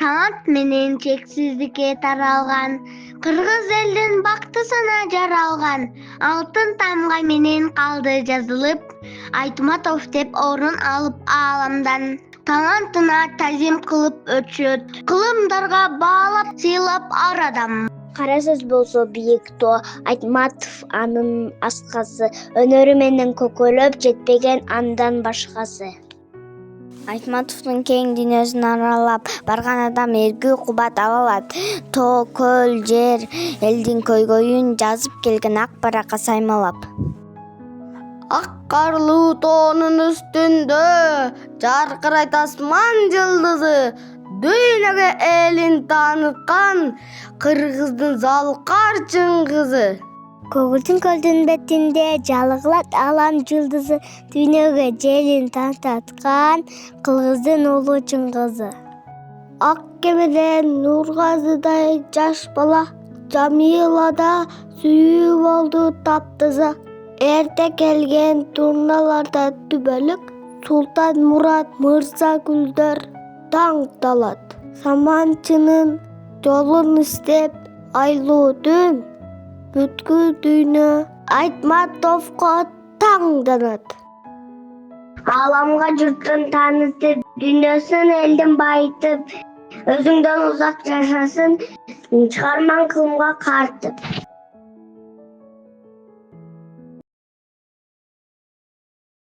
талант менен чексиздикке таралган, кыргыз элдин бактысына жаралган, алтын тамга менен калды жазылып, Айтматов деп орун алып ааламдан. Талантына тазим кылып өчөт, кылымдарга баалап сыйлап ар адам. Кара сөз болсо бийик тоо, Айтматов анын аскасы, өнөрү менен көкөлөп жетпеген андан башкасы. Айтматовдун кең дүйнөсүн аралап барган адам эрги кубат ала алат. Тоо, көл, жер, элдин көйгөйүн жазып келген ак баракка саймалап. Ак карлуу тоонун үстүндө жаркырайт асман жылдызы, дүйнөгө элин тааныткан кыргыздын залкар чыңгызы. Көгүлтүн көлдүн бетинде жалыгылат алам жылдызы, дүйнөгө желин тааныткан кыргыздын улуу чыңгызы. Ак кемеден Нургазыдай жаш бала, Жамилада сүйүү болду таптыза. Эрте келген турналарда түбөлүк, Султан Мурат мырза гүлдөр таңдалат. Саманчынын жолун издеп айлуу түн, бүткүл дүйнө Айтматовго таңданат. Ааламга журттун таанытып, дүйнөсүн элдин байытып, өзүңдөн узак жашасын чыгарман кылымга картып.